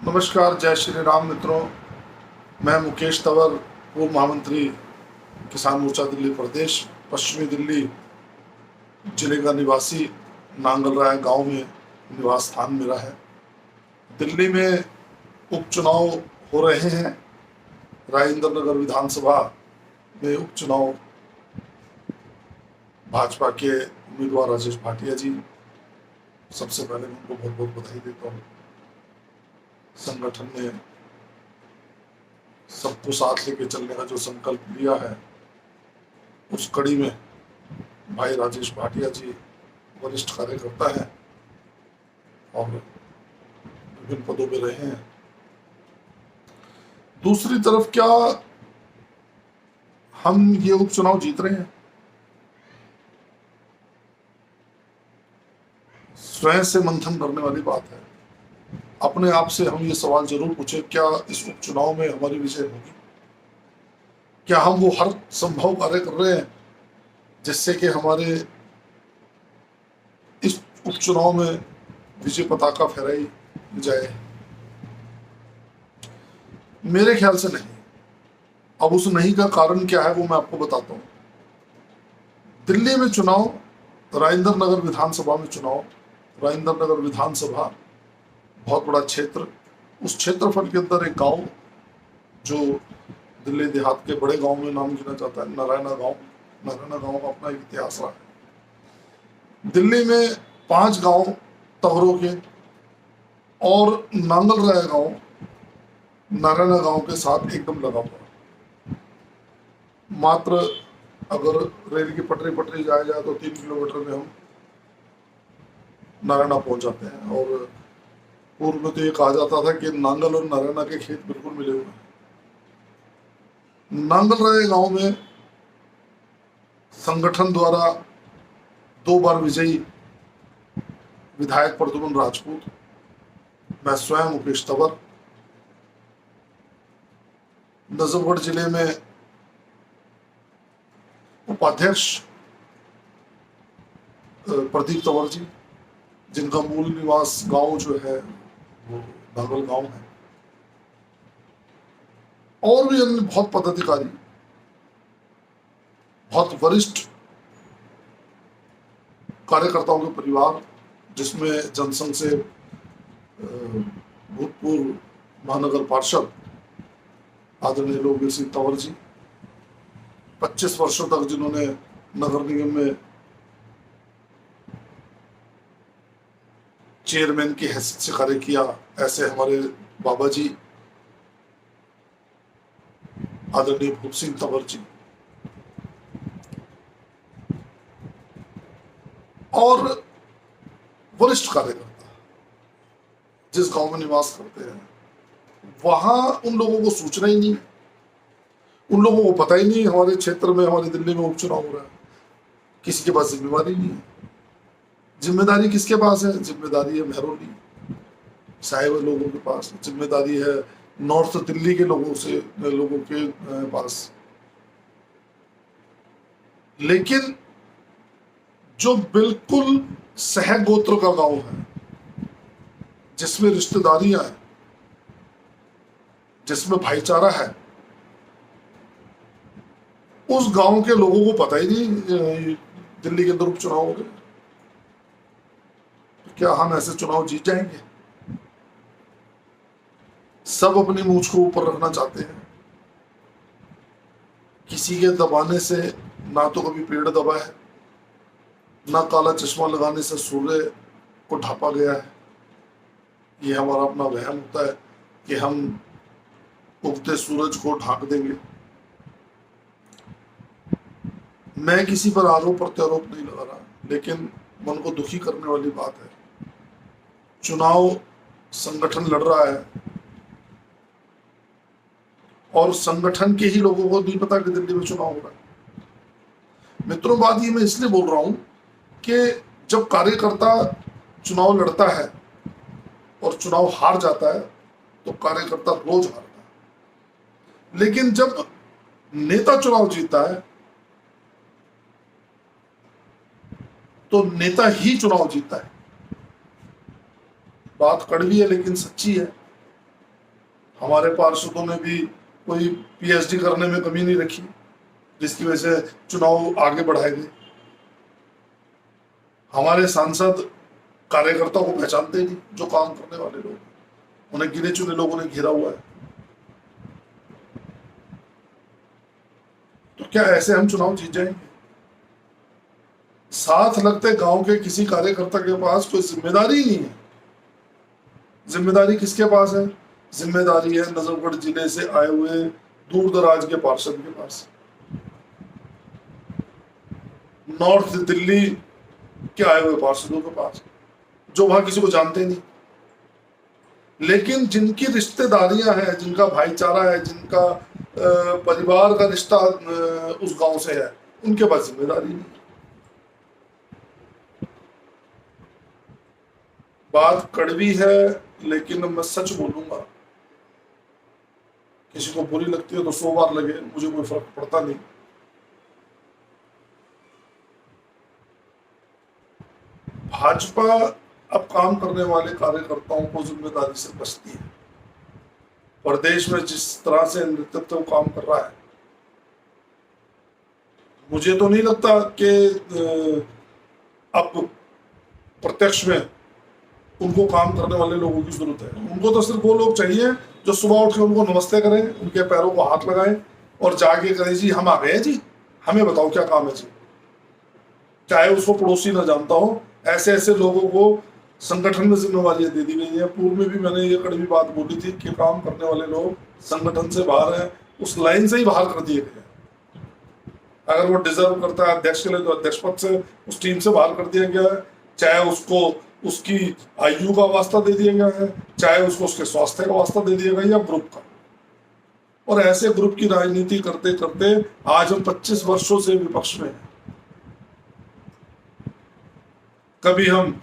नमस्कार, जय श्री राम मित्रों। मैं मुकेश तंवर, पूर्व महामंत्री किसान मोर्चा दिल्ली प्रदेश, पश्चिमी दिल्ली जिले का निवासी, नांगल राय गांव में निवास स्थान मेरा है। दिल्ली में उपचुनाव हो रहे हैं। राजेंद्र नगर विधानसभा में उपचुनाव भाजपा के उम्मीदवार राजेश भाटिया जी, सबसे पहले मैं उनको बहुत बहुत बधाई देता हूँ। संगठन ने सबको साथ लेके चलने का जो संकल्प लिया है, उस कड़ी में भाई राजेश भाटिया जी वरिष्ठ कार्यकर्ता है और विभिन्न पदों में रहे हैं। दूसरी तरफ क्या हम ये उपचुनाव जीत रहे हैं? स्वयं से मंथन करने वाली बात है। अपने आप से हम ये सवाल जरूर पूछे, क्या इस उपचुनाव में हमारी विजय होगी? क्या हम वो हर संभव कार्य कर रहे हैं जिससे कि हमारे इस उपचुनाव में विजय पताका फहराई जाए? मेरे ख्याल से नहीं। अब उस नहीं का कारण क्या है वो मैं आपको बताता हूं। दिल्ली में चुनाव, राजेंद्र नगर विधानसभा में चुनाव। राजेंद्र नगर विधानसभा बहुत बड़ा क्षेत्र, उस क्षेत्रफल के अंदर एक गांव जो दिल्ली देहात के बड़े गांव में नाम गिना जाता है, नारायणा गांव। नारायणा गांव का अपना एक इतिहास रहा है। दिल्ली में 5 गांव तगरों के और नांगल राय गांव नारायणा गांव के साथ एकदम लगा हुआ। मात्र अगर रेल की पटरी जाया जाए तो 3 किलोमीटर में हम नारायणा पहुंच जाते हैं। और पूर्व में तो ये कहा जाता था कि नांगल और नारायणा के खेत बिल्कुल मिले हुए हैं। नांगल राय गांव में संगठन द्वारा 2 बार विजयी विधायक प्रद्युम्न राजपूत, मैं स्वयं मुकेश तंवर, नजफगढ़ जिले में उपाध्यक्ष प्रदीप तंवर जी, जिनका मूल निवास गांव जो है वो नांगल गांव है, और भी अन्य बहुत पदाधिकारी, बहुत वरिष्ठ कार्यकर्ताओं के परिवार, जिसमें जनसंघ से भूतपूर्व महानगर पार्षद आदरणीय लोकवीर सिंह तंवर जी, 25 वर्षों तक जिन्होंने नगर निगम में चेयरमैन की हैसियत से कार्य किया, ऐसे हमारे बाबा जी आदरणीय भूप सिंह तंवर जी, और वरिष्ठ कार्यकर्ता जिस गांव में निवास करते हैं, वहां उन लोगों को सूचना ही नहीं, उन लोगों को पता ही नहीं हमारे क्षेत्र में, हमारी दिल्ली में उपचुनाव हो रहा है। किसी के पास जिम्मेवारी नहीं है। जिम्मेदारी किसके पास है? जिम्मेदारी है महरौली साहिब लोगों के पास, जिम्मेदारी है नॉर्थ दिल्ली के लोगों के पास। लेकिन जो बिल्कुल सहगोत्र का गांव है, जिसमें रिश्तेदारियां हैं, जिसमें भाईचारा है, उस गांव के लोगों को पता ही नहीं दिल्ली के अंदर उपचुनाव हो गए। क्या हम ऐसे चुनाव जीत जाएंगे? सब अपनी मूंछ को ऊपर रखना चाहते हैं। किसी के दबाने से ना तो कभी पेड़ दबा है, ना काला चश्मा लगाने से सूर्य को ढापा गया है। ये हमारा अपना वहम होता है कि हम उगते सूरज को ढांक देंगे। मैं किसी पर आरोप प्रत्यारोप नहीं लगा रहा, लेकिन मन को दुखी करने वाली बात है। चुनाव संगठन लड़ रहा है और संगठन के ही लोगों को नहीं पता कि दिल्ली में चुनाव हो रहा है। मित्रों, बात ये मैं इसलिए बोल रहा हूं कि जब कार्यकर्ता चुनाव लड़ता है और चुनाव हार जाता है तो कार्यकर्ता रोज हारता है, लेकिन जब नेता चुनाव जीतता है तो नेता ही चुनाव जीतता है। बात कड़वी है लेकिन सच्ची है। हमारे पार्षदों ने भी कोई पीएचडी करने में कमी नहीं रखी, जिसकी वजह से चुनाव आगे बढ़ाए गए। हमारे सांसद कार्यकर्ताओं को पहचानते नहीं, जो काम करने वाले लोग, उन्हें गिने चुने लोगों ने घेरा हुआ है। तो क्या ऐसे हम चुनाव जीत जाएंगे? साथ लगते गांव के किसी कार्यकर्ता के पास कोई जिम्मेदारी नहीं है। जिम्मेदारी किसके पास है? जिम्मेदारी है नजफगढ़ जिले से आए हुए दूर दराज के पार्षद के पास, नॉर्थ दिल्ली के आए हुए पार्षदों के पास, जो वहां किसी को जानते नहीं, लेकिन जिनकी रिश्तेदारियां हैं, जिनका भाईचारा है, जिनका परिवार का रिश्ता उस गांव से है, उनके पास जिम्मेदारी नहीं। बात कड़वी है, लेकिन मैं सच बोलूंगा। किसी को बुरी लगती है तो 100 बार लगे, मुझे कोई फर्क पड़ता नहीं। भाजपा अब काम करने वाले कार्यकर्ताओं को जिम्मेदारी से बचती है। प्रदेश में जिस तरह से नेतृत्व काम कर रहा है, मुझे तो नहीं लगता कि अब प्रत्यक्ष में उनको काम करने वाले लोगों की जरूरत है। उनको तो सिर्फ वो लोग चाहिए जो सुबह उठ के उनको नमस्ते करें, उनके पैरों को हाथ लगाएं और जाके करें, जी हम आ गए जी, हमें बताओ क्या काम है जी। चाहे उसको पड़ोसी ना जानता हो, ऐसे ऐसे लोगों को संगठन में जिम्मेवारियां दे दी गई है। पूर्व में भी मैंने ये कड़वी बात बोली थी कि काम करने वाले लोग संगठन से बाहर हैं, उस लाइन से ही बाहर कर दिए गए। अगर वो डिजर्व करता है अध्यक्ष के लिए, तो अध्यक्ष पद से उस टीम से बाहर कर दिया गया है। चाहे उसको उसकी आयु का वास्ता दे दिया गया है, चाहे उसको उसके स्वास्थ्य का वास्ता दे दिया गया, या ग्रुप का। और ऐसे ग्रुप की राजनीति करते करते आज हम 25 वर्षों से विपक्ष में हैं। कभी हम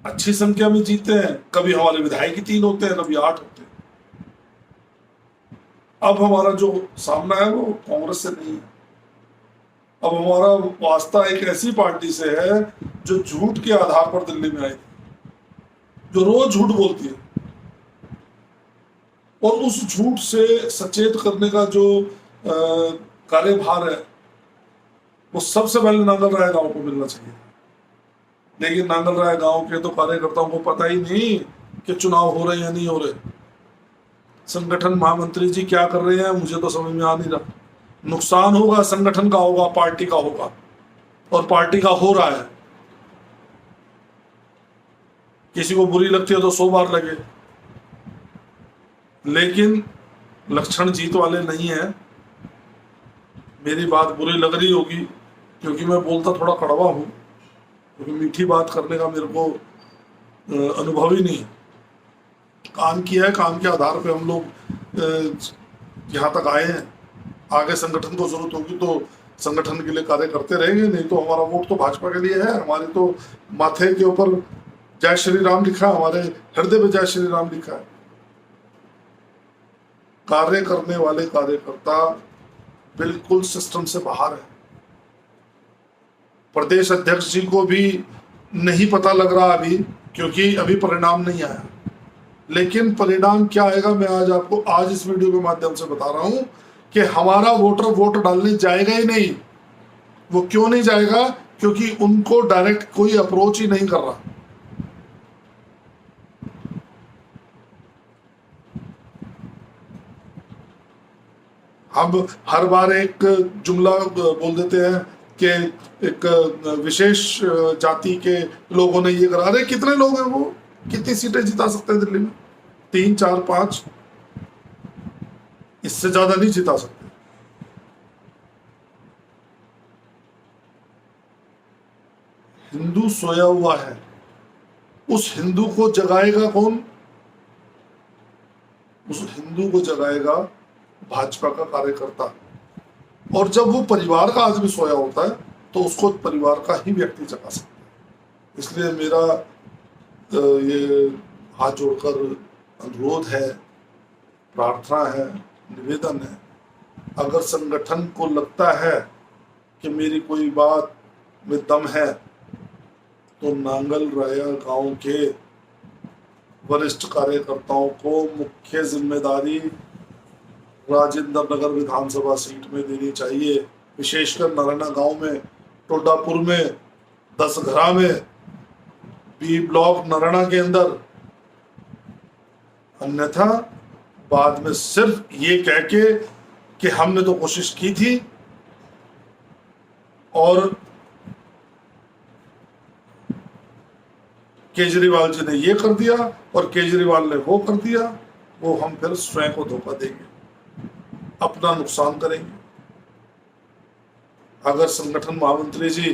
अच्छी संख्या में जीते हैं, कभी हमारे विधायक ही 3 होते हैं, कभी 8 होते हैं। अब हमारा जो सामना है वो कांग्रेस से नहीं है। अब हमारा वास्ता एक ऐसी पार्टी से है जो झूठ के आधार पर दिल्ली में आई थी, जो रोज झूठ बोलती है, और उस झूठ से सचेत करने का जो कार्यभार है वो सबसे पहले नांगल राय गांव को मिलना चाहिए। लेकिन नांगल राय गांव के तो कार्यकर्ताओं को पता ही नहीं कि चुनाव हो रहे या नहीं हो रहे। संगठन महामंत्री जी क्या कर रहे हैं मुझे तो समझ में आ नहीं रहा। नुकसान होगा संगठन का, होगा पार्टी का, होगा, और पार्टी का हो रहा है। किसी को बुरी लगती है तो 100 बार लगे, लेकिन लक्षण जीत वाले नहीं है। मेरी बात बुरी लग रही होगी क्योंकि मैं बोलता थोड़ा कड़वा हूं, क्योंकि मीठी बात करने का मेरे को अनुभव ही नहीं है। काम किया है, काम के आधार पे हम लोग यहाँ तक आए हैं। आगे संगठन को जरूरत होगी तो संगठन के लिए कार्य करते रहेंगे, नहीं तो हमारा वोट तो भाजपा के लिए है। हमारे तो माथे के ऊपर जय श्री राम लिखा है, हमारे हृदय में जय श्री राम लिखा है। कार्य करने वाले कार्यकर्ता बिल्कुल सिस्टम से बाहर है। प्रदेश अध्यक्ष जी को भी नहीं पता लग रहा अभी, क्योंकि अभी परिणाम नहीं आया। लेकिन परिणाम क्या आएगा मैं आज इस वीडियो के माध्यम से बता रहा हूं कि हमारा वोटर वोट डालने जाएगा ही नहीं। वो क्यों नहीं जाएगा? क्योंकि उनको डायरेक्ट कोई अप्रोच ही नहीं कर रहा। हम हर बार एक जुमला बोल देते हैं कि एक विशेष जाति के लोगों ने ये करा। अरे कितने लोग हैं वो? कितनी सीटें जिता सकते हैं दिल्ली में? 3, 4, 5, इससे ज्यादा नहीं जिता सकते। हिंदू सोया हुआ है, उस हिंदू को जगाएगा कौन? उस हिंदू को जगाएगा भाजपा का कार्यकर्ता। और जब वो परिवार का आदमी सोया होता है तो उसको परिवार का ही व्यक्ति जगा सकता है। इसलिए मेरा ये हाथ जोड़कर अनुरोध है, प्रार्थना है, निवेदन है, अगर संगठन को लगता है कि मेरी कोई बात में दम है तो नांगल राया गांव के वरिष्ठ कार्यकर्ताओं को मुख्य जिम्मेदारी राजेंद्र नगर विधानसभा सीट में देनी चाहिए, विशेषकर नारायणा गांव में, टोडापुर में, दसघरा में, बी ब्लॉक नारायणा के अंदर। अन्यथा बाद में सिर्फ ये कह के कि हमने तो कोशिश की थी और केजरीवाल जी ने ये कर दिया और केजरीवाल ने वो कर दिया, वो हम फिर स्वयं को धोखा देंगे, अपना नुकसान करेंगे। अगर संगठन महामंत्री जी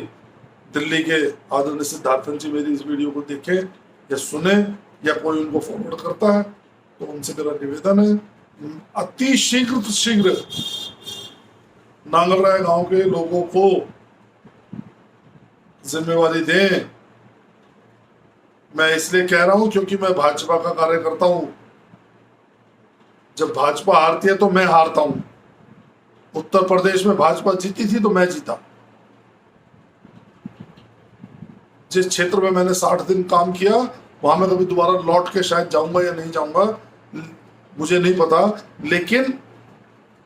दिल्ली के आदरणीय सिद्धार्थन जी मेरी इस वीडियो को देखें या सुने या कोई उनको फॉरवर्ड करता है तो उनसे मेरा निवेदन है, अति शीघ्र तो शीघ्र नांगलराय गांव के लोगों को जिम्मेवारी दें। मैं इसलिए कह रहा हूं क्योंकि मैं भाजपा का कार्यकर्ता हूं। जब भाजपा हारती है तो मैं हारता हूं। उत्तर प्रदेश में भाजपा जीती थी तो मैं जीता। जिस क्षेत्र में मैंने 60 दिन काम किया वहां मैं कभी दोबारा लौट के शायद जाऊंगा या नहीं जाऊंगा मुझे नहीं पता, लेकिन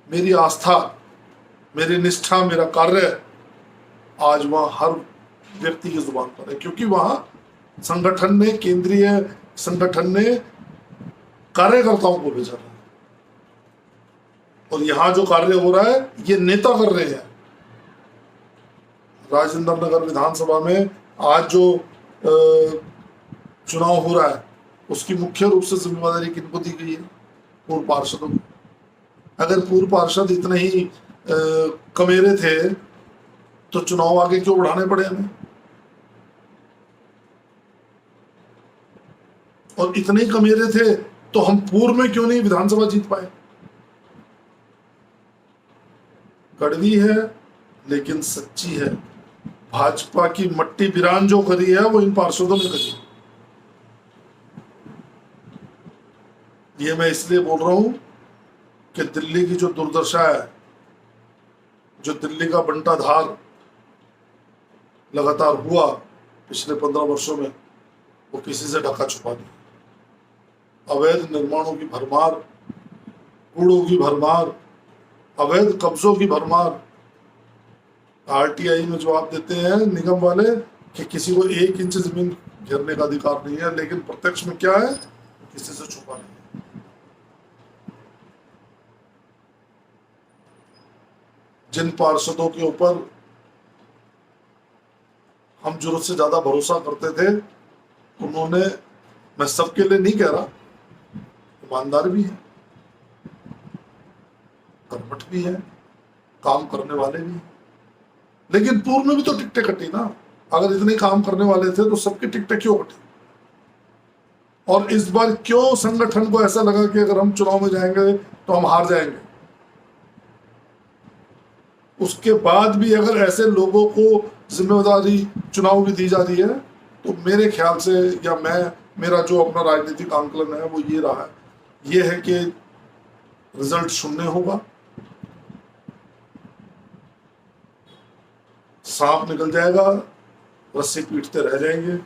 मेरी आस्था, मेरी निष्ठा, मेरा कार्य आज वहां हर व्यक्ति की जुबान पर है, क्योंकि वहां संगठन ने, केंद्रीय संगठन ने कार्यकर्ताओं को भेजा है और यहां जो कार्य हो रहा है ये नेता कर रहे हैं। राजेंद्र नगर विधानसभा में आज जो चुनाव हो रहा है उसकी मुख्य रूप से जिम्मेदारी किनको दी गई है? पूर्व पार्षदों को। अगर पूर्व पार्षद इतने ही कमेरे थे तो चुनाव आगे क्यों बढ़ाने पड़े हमें? और इतने ही कमेरे थे तो हम पूर्व में क्यों नहीं विधानसभा जीत पाए? कड़वी है लेकिन सच्ची है। भाजपा की मट्टी बिरान जो करी है वो इन पार्षदों ने करी। ये मैं इसलिए बोल रहा हूं कि दिल्ली की जो दुर्दशा है, जो दिल्ली का बंटाधार लगातार हुआ पिछले 15 वर्षों में, वो किसी से ढका छुपा नहीं। अवैध निर्माणों की भरमार, कूड़ों की भरमार, अवैध कब्जों की भरमार। आरटीआई में जवाब देते हैं निगम वाले कि किसी को 1 इंच जमीन घेरने का अधिकार नहीं है, लेकिन प्रत्यक्ष में क्या है? किसी से छुपा नहीं है। जिन पार्षदों के ऊपर हम जरूरत से ज्यादा भरोसा करते थे, उन्होंने, मैं सबके लिए नहीं कह रहा, ईमानदार भी है, कर्मठ भी है, काम करने वाले भी हैं, लेकिन पूर्व में भी तो टिकटें कटी ना। अगर इतने काम करने वाले थे तो सबकी टिकटें क्यों कटी? और इस बार क्यों संगठन को ऐसा लगा कि अगर हम चुनाव में जाएंगे तो हम हार जाएंगे? उसके बाद भी अगर ऐसे लोगों को जिम्मेदारी चुनाव की दी जा रही है तो मेरे ख्याल से, या मेरा जो अपना राजनीतिक आंकलन है वो ये रहा है, ये है कि रिजल्ट शून्य होगा, सांप निकल जाएगा, रस्सी पीटते रह जाएंगे,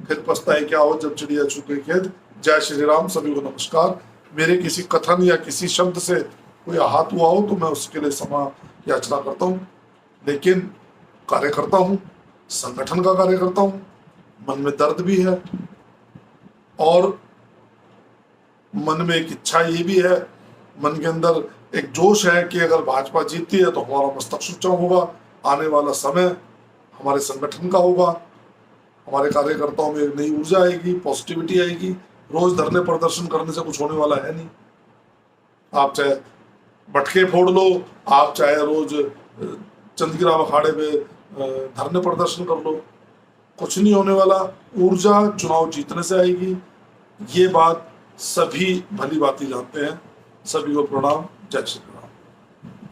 फिर पछताए क्या हो जब चिड़िया चुके खेत। जय श्री राम। सभी को नमस्कार। मेरे किसी कथन या किसी शब्द से कोई आहत हुआ हो तो मैं उसके लिए क्षमा याचना करता हूँ, लेकिन कार्यकर्ता हूँ, संगठन का कार्यकर्ता हूँ, मन में दर्द भी है और मन में एक इच्छा ये भी है, मन के अंदर एक जोश है कि अगर भाजपा जीतती है तो हमारा मस्तक ऊंचा होगा, आने वाला समय हमारे संगठन का होगा, हमारे कार्यकर्ताओं में एक नई ऊर्जा आएगी, पॉजिटिविटी आएगी। रोज धरने प्रदर्शन करने से कुछ होने वाला है नहीं। आप चाहे बटके फोड़ लो, आप चाहे रोज चंद्रगिराम अखाड़े में धरने प्रदर्शन कर लो, कुछ नहीं होने वाला। ऊर्जा चुनाव जीतने से आएगी, ये बात सभी भली भांति जानते हैं। सभी को प्रणाम। जय श्री राम।